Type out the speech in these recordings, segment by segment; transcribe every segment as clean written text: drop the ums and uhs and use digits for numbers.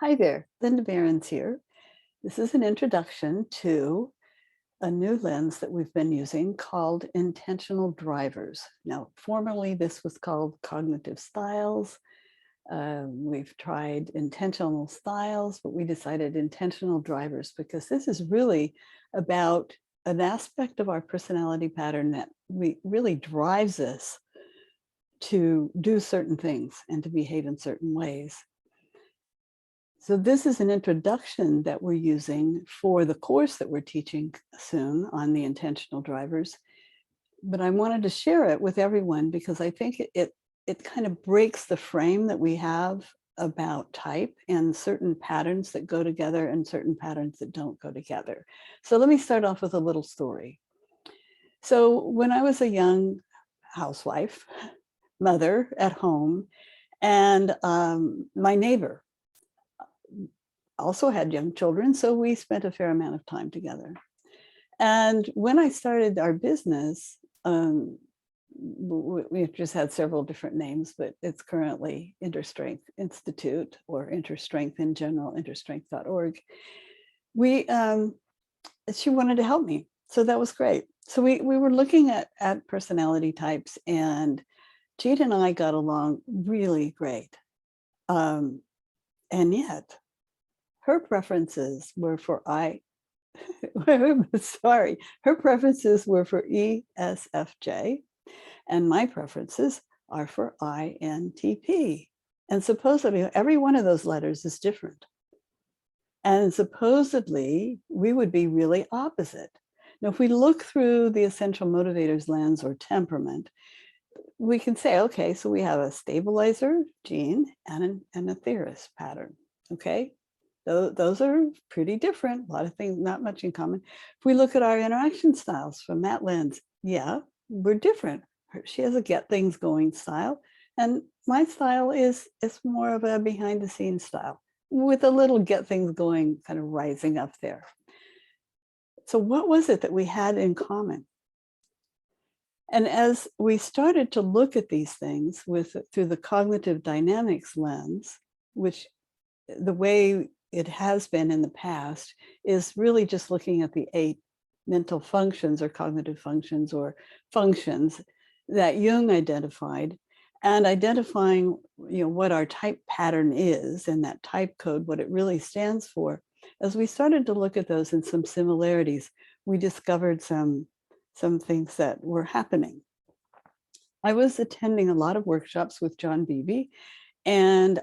Hi there, Linda Berens here. This is an introduction to a new lens that we've been using called intentional drivers. Now, formerly this was called cognitive styles. We've tried intentional styles, but we decided intentional drivers because this is really about an aspect of our personality pattern that really drives us to do certain things and to behave in certain ways. So this is an introduction that we're using for the course that we're teaching soon on the intentional drivers. But I wanted to share it with everyone because I think it kind of breaks the frame that we have about type and certain patterns that go together and certain patterns that don't go together. So let me start off with a little story. So when I was a young housewife, mother at home, and my neighbor also had young children, so we spent a fair amount of time together. And when I started our business, we've just had several different names, but it's currently InterStrength Institute or InterStrength in general, interstrength.org. She wanted to help me, so that was great. So we were looking at personality types, and Jean and I got along really great. And yet, her preferences were for sorry, her preferences were for ESFJ, and my preferences are for INTP. And supposedly every one of those letters is different. And supposedly we would be really opposite. Now, if we look through the essential motivators lens or temperament, we can say, okay, so we have a stabilizer gene and a theorist pattern, okay? Those are pretty different, a lot of things, not much in common. If we look at our interaction styles from that lens, yeah, we're different. She has a get things going style, and my style is more of a behind the scenes style with a little get things going kind of rising up there. So what was it that we had in common? And as we started to look at these things through the cognitive dynamics lens, which the way it has been in the past is really just looking at the 8 mental functions or cognitive functions or functions that Jung identified, and identifying what our type pattern is and that type code, what it really stands for. As we started to look at those and some similarities, we discovered some things that were happening. I was attending a lot of workshops with John Beebe, and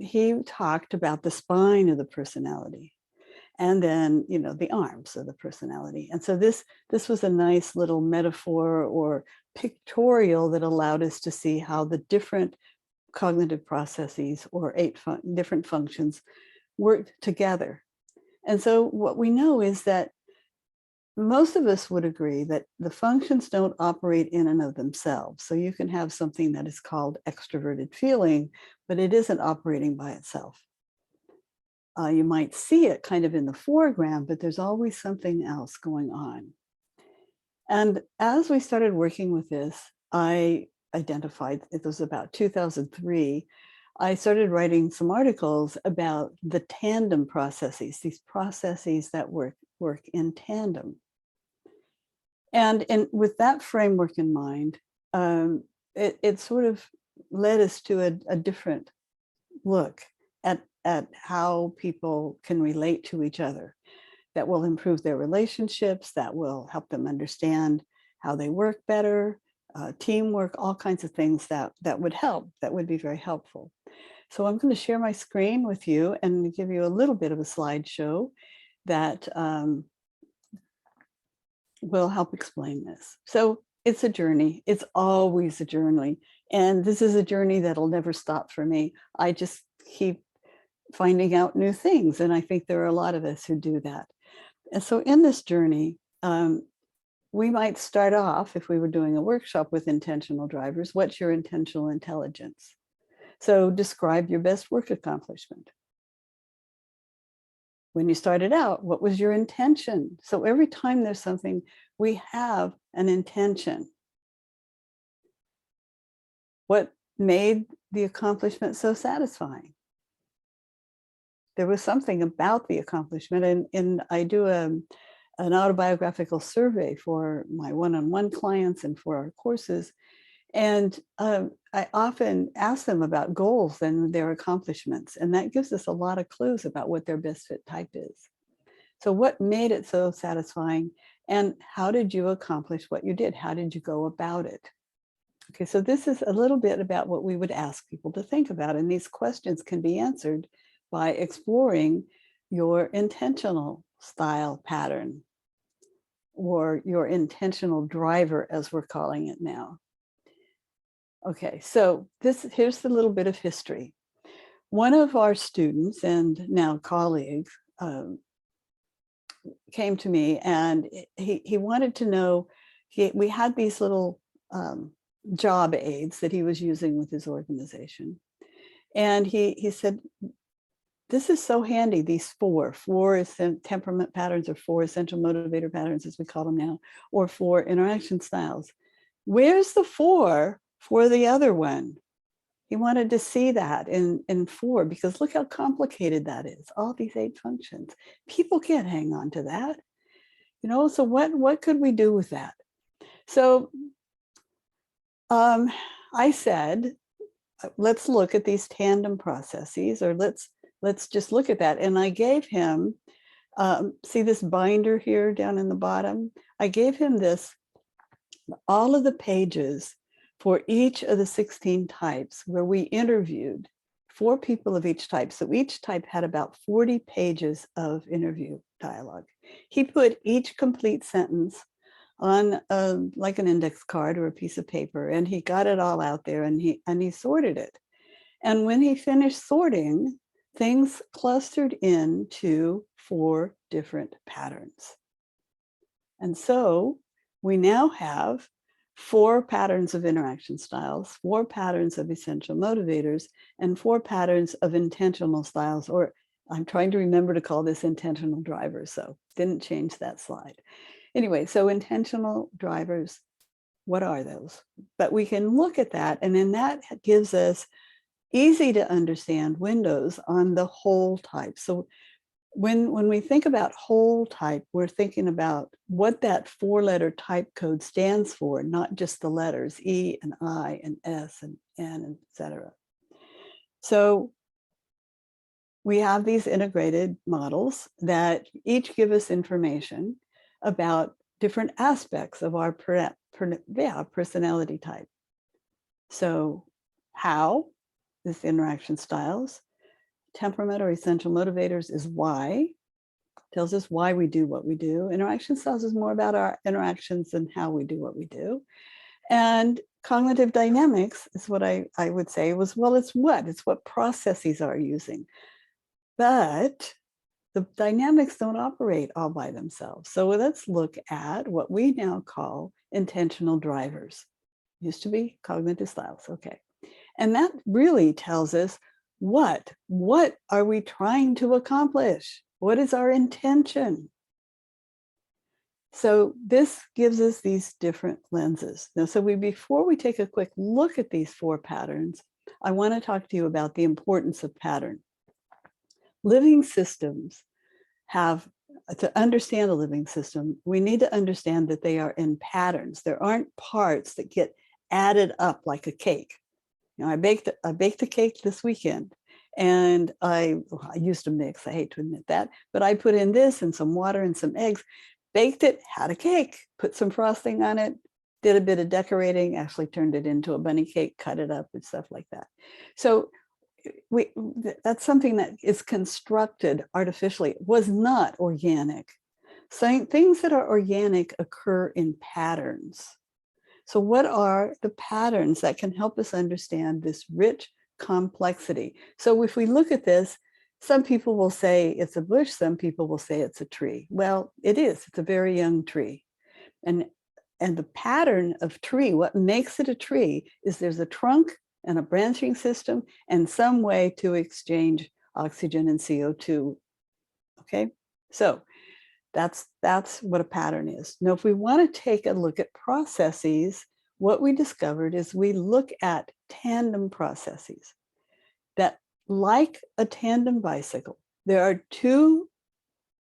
he talked about the spine of the personality and then, the arms of the personality. And so this was a nice little metaphor or pictorial that allowed us to see how the different cognitive processes or 8 different functions work together. And so what we know is that most of us would agree that the functions don't operate in and of themselves. So you can have something that is called extroverted feeling, but it isn't operating by itself. You might see it kind of in the foreground, but there's always something else going on. And as we started working with this, I identified, it was about 2003, I started writing some articles about the tandem processes, these processes that work in tandem. And with that framework in mind, it sort of led us to a different look at how people can relate to each other that will improve their relationships, that will help them understand how they work better, teamwork, all kinds of things that would help, that would be very helpful. So I'm going to share my screen with you and give you a little bit of a slideshow that will help explain this. So it's a journey. It's always a journey. And this is a journey that'll never stop for me. I just keep finding out new things. And I think there are a lot of us who do that. And so in this journey, we might start off, if we were doing a workshop with intentional drivers, what's your intentional intelligence? So describe your best work accomplishment. When you started out, what was your intention? So every time there's something, we have an intention. What made the accomplishment so satisfying? there was something about the accomplishment. And I do an autobiographical survey for my one-on-one clients and for our courses. And I often ask them about goals and their accomplishments. And that gives us a lot of clues about what their best fit type is. So what made it so satisfying? And how did you accomplish what you did? How did you go about it? Okay, so this is a little bit about what we would ask people to think about. And these questions can be answered by exploring your intentional style pattern, or your intentional driver, as we're calling it now. Okay, so here's a little bit of history. One of our students and now colleagues came to me, and he wanted to know, we had these little job aids that he was using with his organization. And he said, this is so handy, these four temperament patterns, or four essential motivator patterns, as we call them now, or four interaction styles. Where's the four for the other one? He wanted to see that in four, because look how complicated that is, all these 8 functions. People can't hang on to that. So what could we do with that? So I said, let's look at these tandem processes, or let's just look at that. And I gave him, see this binder here down in the bottom? I gave him all of the pages for each of the 16 types, where we interviewed 4 people of each type. So each type had about 40 pages of interview dialogue. He put each complete sentence on like an index card or a piece of paper, and he got it all out there, and he sorted it. And when he finished sorting, things clustered into 4 different patterns. And so we now have 4 patterns of interaction styles, 4 patterns of essential motivators, and 4 patterns of intentional styles, or I'm trying to remember to call this intentional drivers, so didn't change that slide. Anyway, so intentional drivers, what are those? But we can look at that, and then that gives us easy to understand windows on the whole type. So when we think about whole type, we're thinking about what that 4-letter type code stands for, not just the letters E and I and S and N, etc. So we have these integrated models that each give us information about different aspects of our personality type. So how is interaction styles. Temperament or essential motivators is why, tells us why we do what we do. Interaction styles is more about our interactions and how we do what we do. And cognitive dynamics is what I would say was, well, it's what processes are using. But the dynamics don't operate all by themselves. So let's look at what we now call intentional drivers. Used to be cognitive styles, okay. And that really tells us what are we trying to accomplish? What is our intention? So this gives us these different lenses. Now, before we take a quick look at these 4 patterns, I want to talk to you about the importance of pattern. Living systems to understand a living system, we need to understand that they are in patterns. There aren't parts that get added up like a cake. I baked a cake this weekend, and I used a mix. I hate to admit that, but I put in this and some water and some eggs, baked it, had a cake, put some frosting on it, did a bit of decorating, actually turned it into a bunny cake, cut it up and stuff like that. So that's something that is constructed artificially. It was not organic. So things that are organic occur in patterns. So what are the patterns that can help us understand this rich complexity? So if we look at this, some people will say it's a bush, some people will say it's a tree. Well, it is. It's a very young tree. And the pattern of tree, what makes it a tree, is there's a trunk and a branching system and some way to exchange oxygen and CO2. Okay, so that's what a pattern is. Now, if we want to take a look at processes, what we discovered is we look at tandem processes that, like a tandem bicycle, There are two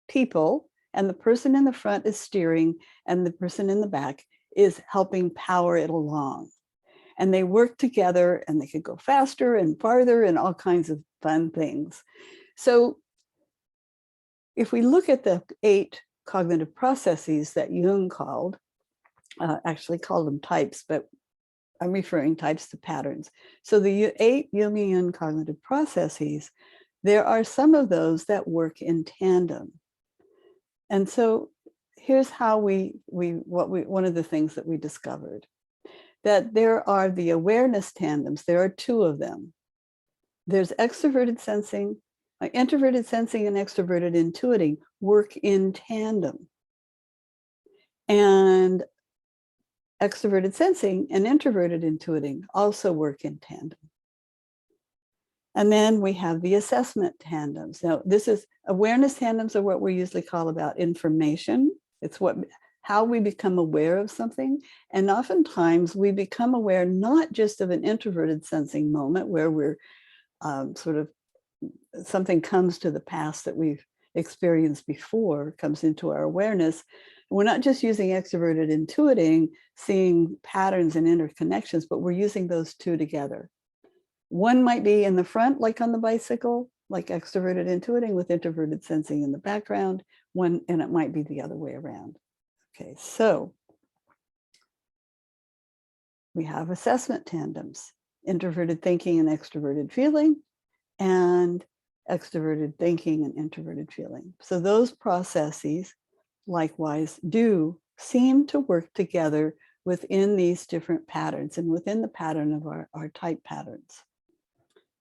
people, and the person in the front is steering, and the person in the back is helping power it along. And they work together, and they could go faster and farther and all kinds of fun things. So if we look at the 8 cognitive processes that Jung actually called them types, but I'm referring types to patterns. So the 8 Jungian cognitive processes, there are some of those that work in tandem. And so here's how one of the things that we discovered, that there are the awareness tandems. There are 2 of them. There's extroverted sensing, introverted sensing and extroverted intuiting work in tandem. And extroverted sensing and introverted intuiting also work in tandem. And then we have the assessment tandems. Now, this is awareness tandems are what we usually call about information. It's how we become aware of something. And oftentimes we become aware not just of an introverted sensing moment where we're sort of something comes to the past that we've experienced before, comes into our awareness. We're not just using extroverted intuiting, seeing patterns and interconnections, but we're using those 2 together. One might be in the front, like on the bicycle, like extroverted intuiting with introverted sensing in the background, and it might be the other way around. Okay, so we have assessment tandems, introverted thinking and extroverted feeling, and extroverted thinking and introverted feeling. So those processes likewise do seem to work together within these different patterns and within the pattern of our type patterns.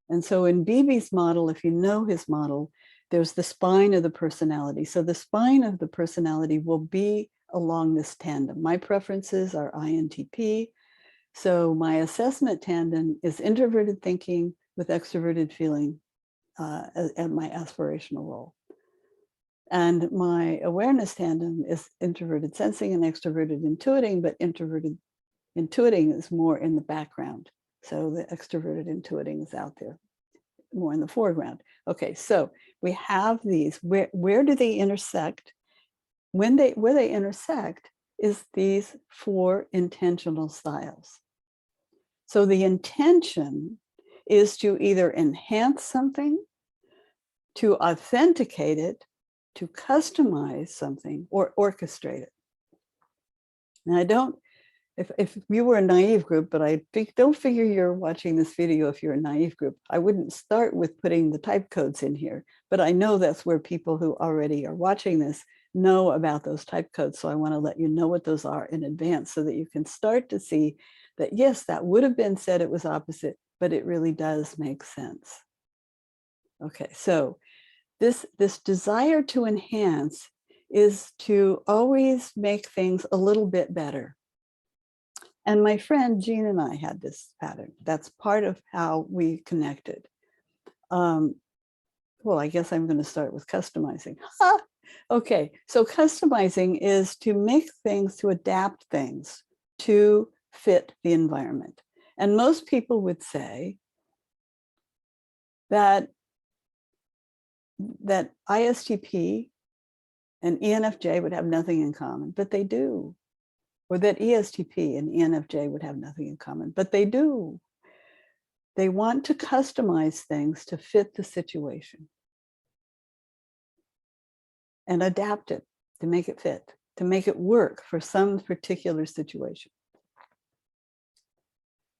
And so in Beebe's model, if you know his model, there's the spine of the personality. So the spine of the personality will be along this tandem. My preferences are INTP. So my assessment tandem is introverted thinking with extroverted feeling and my aspirational role. And my awareness tandem is introverted sensing and extroverted intuiting, but introverted intuiting is more in the background. So the extroverted intuiting is out there, more in the foreground. Okay, so we have these. Where do they intersect? Where they intersect is these 4 intentional styles. So the intention is to either enhance something, to authenticate it, to customize something, or orchestrate it. And I don't, if you were a naive group, but I don't figure you're watching this video if you're a naive group, I wouldn't start with putting the type codes in here, but I know that's where people who already are watching this know about those type codes. So I want to let you know what those are in advance so that you can start to see that, yes, that would have been said it was opposite, but it really does make sense. Okay, so this desire to enhance is to always make things a little bit better. And my friend Jean and I had this pattern. That's part of how we connected. Well, I guess I'm going to start with customizing. Okay, so customizing is to make things, to adapt things to fit the environment. And most people would say that ISTP and ENFJ would have nothing in common, but they do. Or that ESTP and ENFJ would have nothing in common, but they do. They want to customize things to fit the situation and adapt it to make it fit, to make it work for some particular situation.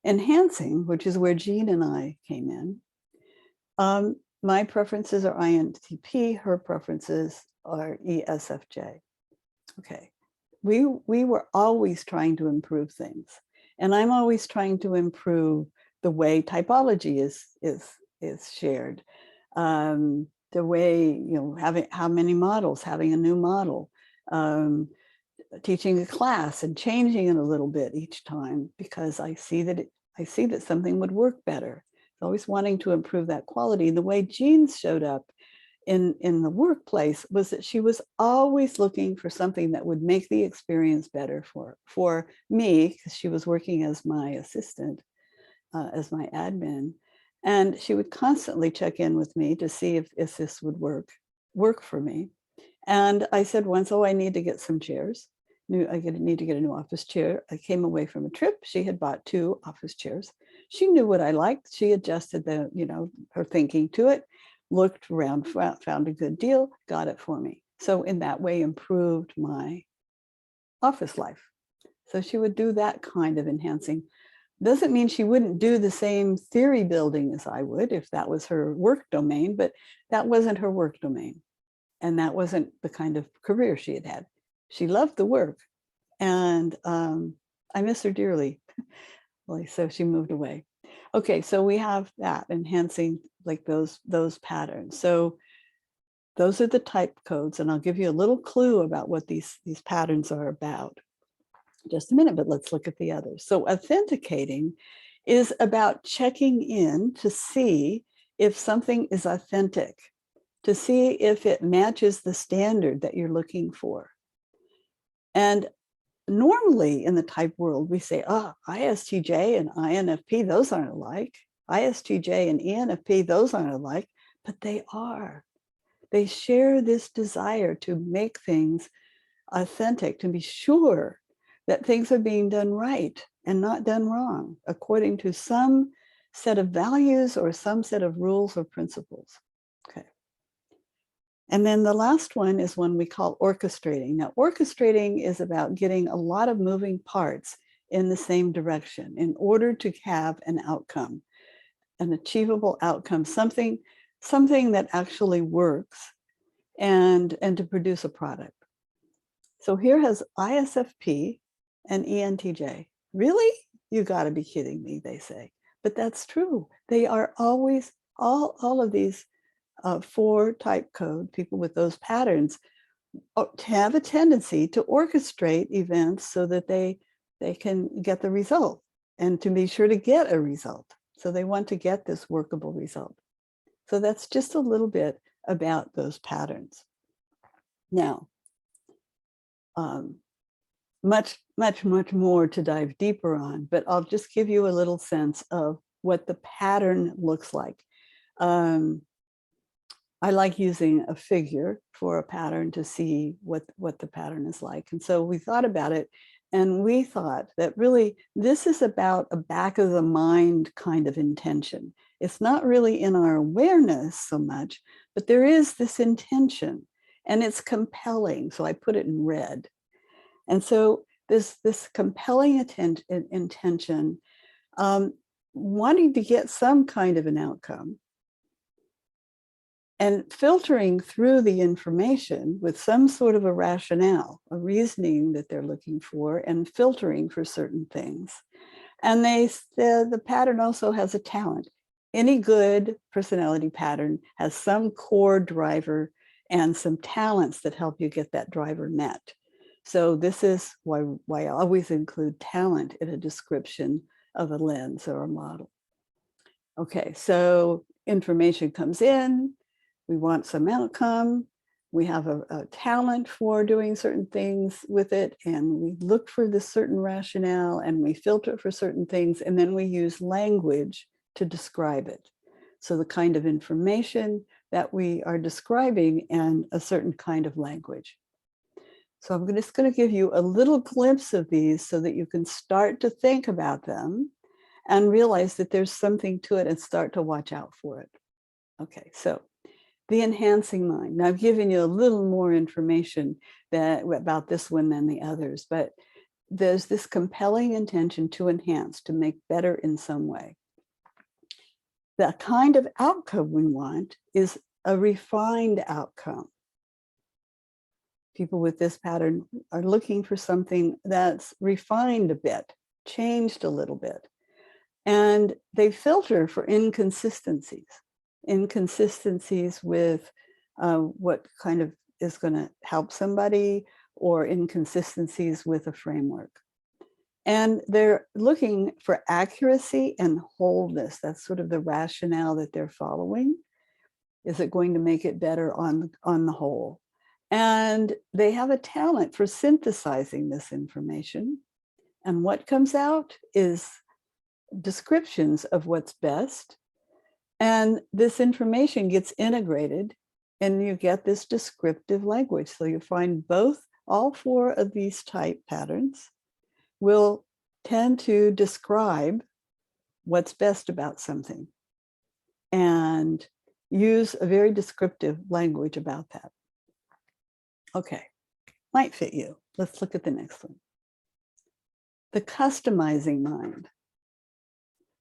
Enhancing, which is where Jean and I came in, my preferences are INTP, her preferences are ESFJ. Okay. We were always trying to improve things. And I'm always trying to improve the way typology is shared. The way, having how many models, having a new model, teaching a class and changing it a little bit each time because I see that something would work better. Always wanting to improve that quality. The way Jean showed up in the workplace was that she was always looking for something that would make the experience better for me, because she was working as my assistant, as my admin. And she would constantly check in with me to see if this would work for me. And I said once, oh, I need to get some chairs. I need to get a new office chair. I came away from a trip. She had bought 2 office chairs. She knew what I liked. She adjusted her thinking to it, looked around, found a good deal, got it for me. So in that way, improved my office life. So she would do that kind of enhancing. Doesn't mean she wouldn't do the same theory building as I would if that was her work domain, but that wasn't her work domain. And that wasn't the kind of career she had had. She loved the work, and I miss her dearly. So she moved away. Okay, so we have that enhancing like those patterns. So those are the type codes, and I'll give you a little clue about what these patterns are about just a minute, but let's look at the others. So authenticating is about checking in to see if something is authentic, to see if it matches the standard that you're looking for. And normally in the type world, we say, ISTJ and INFP, those aren't alike. ISTJ and ENFP, those aren't alike, but they are. They share this desire to make things authentic, to be sure that things are being done right and not done wrong, according to some set of values or some set of rules or principles. Okay. And then the last one is one we call orchestrating. Now, orchestrating is about getting a lot of moving parts in the same direction in order to have an outcome, an achievable outcome, something that actually works, and to produce a product. So here has ISFP and ENTJ. Really? You got to be kidding me, they say. But that's true. They are always, all of these 4 type code, people with those patterns, have a tendency to orchestrate events so that they can get the result and to be sure to get a result. So they want to get this workable result. So that's just a little bit about those patterns. Now, much more to dive deeper on, but I'll just give you a little sense of what the pattern looks like. I like using a figure for a pattern to see what the pattern is like. And so we thought about it, and we thought that really this is about a back of the mind kind of intention. It's not really in our awareness so much, but there is this intention, and it's compelling. So I put it in red. And so this compelling intention, wanting to get some kind of an outcome, and filtering through the information with some sort of a rationale, a reasoning that they're looking for, and filtering for certain things. And the pattern also has a talent. Any good personality pattern has some core driver and some talents that help you get that driver met. So this is why I always include talent in a description of a lens or a model. Okay, so information comes in, we want some outcome, we have a talent for doing certain things with it, and we look for this certain rationale, and we filter for certain things, and then we use language to describe it. So the kind of information that we are describing and a certain kind of language. So I'm just going to give you a little glimpse of these so that you can start to think about them and realize that there's something to it and start to watch out for it. Okay, so the enhancing mind. Now I've given you a little more information about this one than the others, but there's this compelling intention to enhance, to make better in some way. The kind of outcome we want is a refined outcome. People with this pattern are looking for something that's refined a bit, changed a little bit. And they filter for inconsistencies with what kind of is going to help somebody, or inconsistencies with a framework. And they're looking for accuracy and wholeness. That's sort of the rationale that they're following. Is it going to make it better on the whole? And they have a talent for synthesizing this information. And what comes out is descriptions of what's best, And this information gets integrated and you get this descriptive language. So you find all four of these type patterns will tend to describe what's best about something and use a very descriptive language about that. Okay, might fit you. Let's look at the next one. The customizing mind.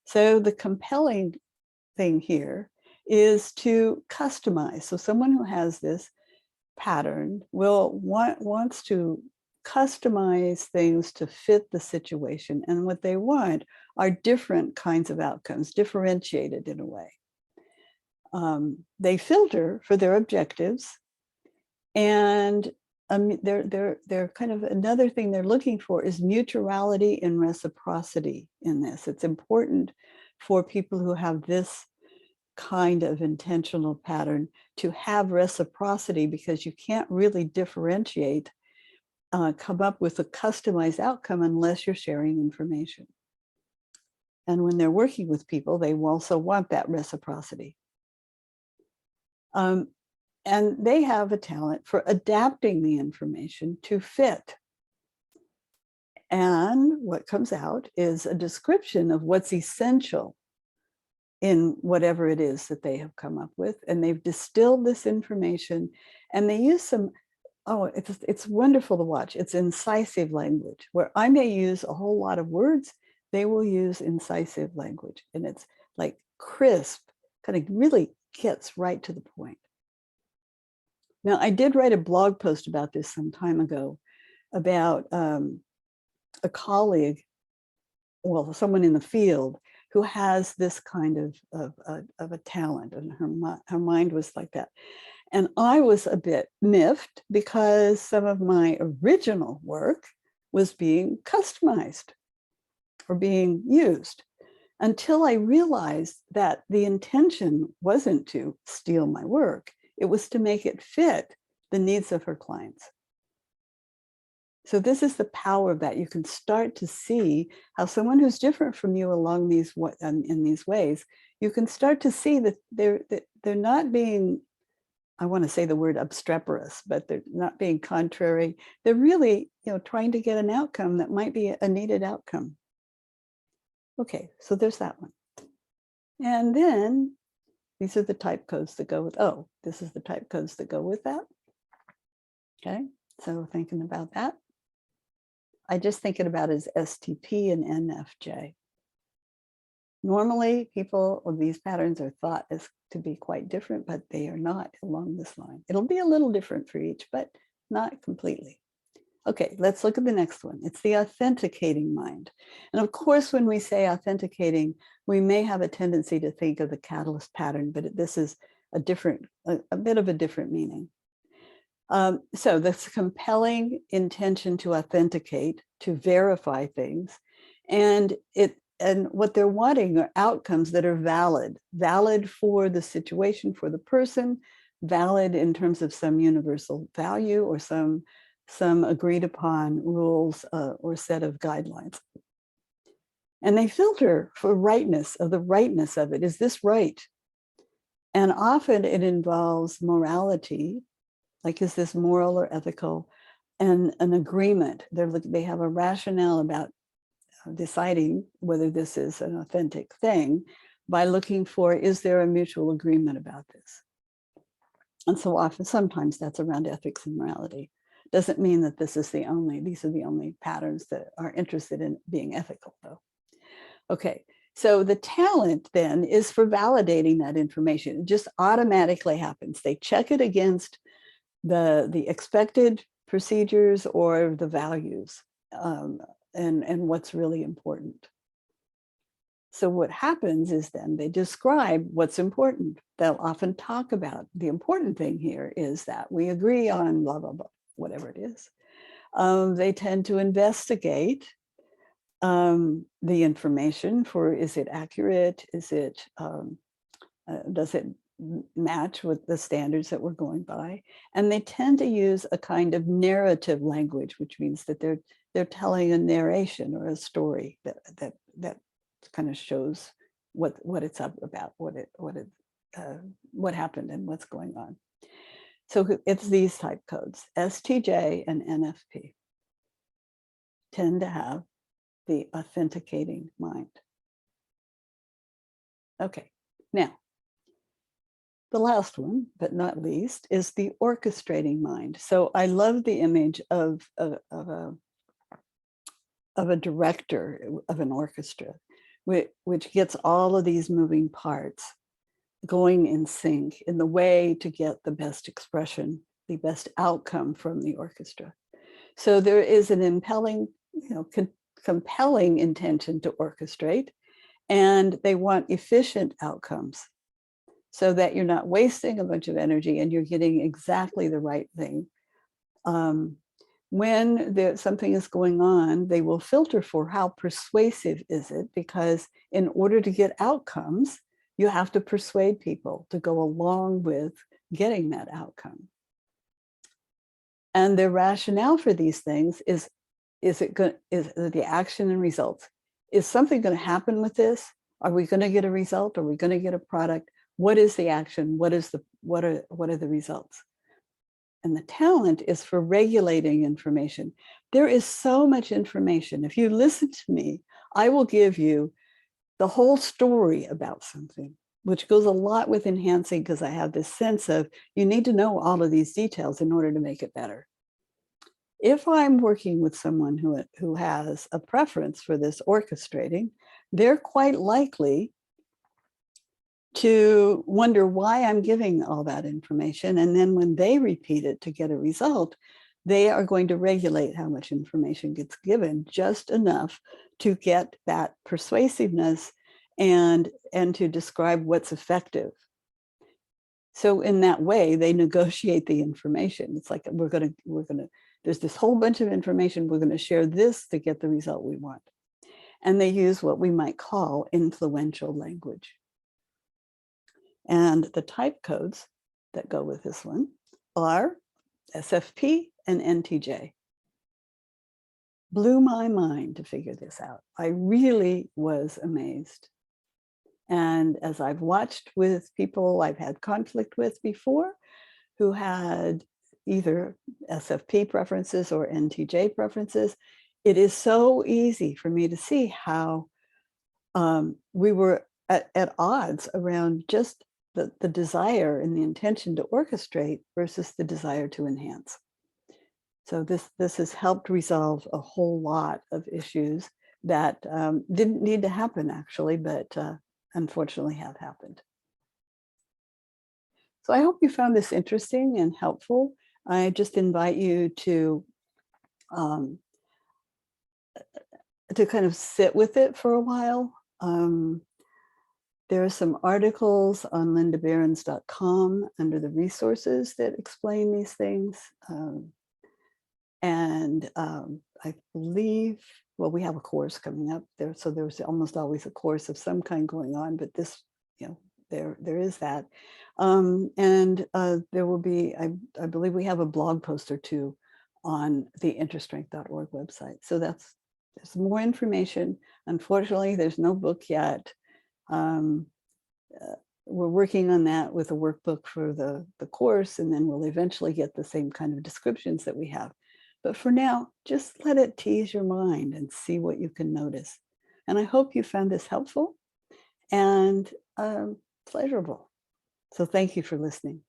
So the compelling thing here is to customize. So someone who has this pattern wants to customize things to fit the situation. And what they want are different kinds of outcomes, differentiated in a way. They filter for their objectives, and they're kind of another thing they're looking for is mutuality and reciprocity in this. It's important for people who have this kind of intentional pattern to have reciprocity, because you can't really differentiate, come up with a customized outcome unless you're sharing information. And when they're working with people, they also want that reciprocity. And they have a talent for adapting the information to fit. And what comes out is a description of what's essential in whatever it is that they have come up with. And they've distilled this information, and they use some, it's wonderful to watch. It's incisive language. Where I may use a whole lot of words, they will use incisive language. And it's like crisp, kind of really gets right to the point. Now, I did write a blog post about this some time ago, about a colleague, well, someone in the field who has this kind of a talent, and her mind was like that. And I was a bit miffed because some of my original work was being customized or being used, until I realized that the intention wasn't to steal my work. It was to make it fit the needs of her clients. So this is the power of that. You can start to see how someone who's different from you along these in these ways, you can start to see that they're not being, I want to say the word obstreperous, but they're not being contrary. They're really, trying to get an outcome that might be a needed outcome. Okay, so there's that one. And then these are the type codes that go with, this is the type codes that go with that. Okay, so thinking about that. I just thinking about as STP and NFJ. Normally, people of these patterns are thought as to be quite different, but they are not along this line. It'll be a little different for each, but not completely. Okay, let's look at the next one. It's the authenticating mind. And of course, when we say authenticating, we may have a tendency to think of the catalyst pattern, but this is a bit of a different meaning. So this compelling intention to authenticate, to verify things, and what they're wanting are outcomes that are valid for the situation, for the person, valid in terms of some universal value or some agreed upon rules or set of guidelines. And they filter for the rightness of it. Is this right? And often it involves morality, like is this moral or ethical, and an agreement. They have a rationale about deciding whether this is an authentic thing by looking for, is there a mutual agreement about this? And sometimes that's around ethics and morality. Doesn't mean that these are the only patterns that are interested in being ethical, though. Okay, so the talent then is for validating that information. It just automatically happens. They check it against the expected procedures or the values and what's really important. So what happens is then they describe what's important. They'll often talk about the important thing here is that we agree on blah, blah, blah, whatever it is. They tend to investigate the information for, is it accurate? Is it, does it match with the standards that we're going by? And they tend to use a kind of narrative language, which means that they're telling a narration or a story that kind of shows what it's up about, what happened and what's going on. So it's these type codes. STJ and NFP tend to have the authenticating mind. Okay, now, the last one, but not least, is the orchestrating mind. So I love the image of a director of an orchestra, which gets all of these moving parts going in sync in the way to get the best expression, the best outcome from the orchestra. So there is an compelling intention to orchestrate, and they want efficient outcomes so that you're not wasting a bunch of energy and you're getting exactly the right thing. When something is going on, they will filter for how persuasive is it, because in order to get outcomes, you have to persuade people to go along with getting that outcome. And their rationale for these things is the action and results. Is something going to happen with this? Are we going to get a result? Are we going to get a product? What is the action? What are the results? And the talent is for regulating information. There is so much information. If you listen to me, I will give you the whole story about something, which goes a lot with enhancing, because I have this sense of you need to know all of these details in order to make it better. If I'm working with someone who has a preference for this orchestrating, they're quite likely to wonder why I'm giving all that information. And then when they repeat it to get a result, they are going to regulate how much information gets given, just enough to get that persuasiveness and to describe what's effective. So in that way, they negotiate the information. It's like, there's this whole bunch of information, we're going to share this to get the result we want. And they use what we might call influential language. And the type codes that go with this one are SFP and NTJ. Blew my mind to figure this out. I really was amazed. And as I've watched with people I've had conflict with before, who had either SFP preferences or NTJ preferences, it is so easy for me to see how we were at odds around just the desire and the intention to orchestrate versus the desire to enhance. So this has helped resolve a whole lot of issues that didn't need to happen, actually, but unfortunately have happened. So I hope you found this interesting and helpful. I just invite you to kind of sit with it for a while. There are some articles on lindaberens.com under the resources that explain these things. I believe, well, we have a course coming up there, so there's almost always a course of some kind going on, but this, there is that. There will be, I believe we have a blog post or two on the interstrength.org website. So there's more information. Unfortunately, there's no book yet. We're working on that with a workbook for the course, and then we'll eventually get the same kind of descriptions that we have. But for now, just let it tease your mind and see what you can notice. And I hope you found this helpful and pleasurable. So thank you for listening.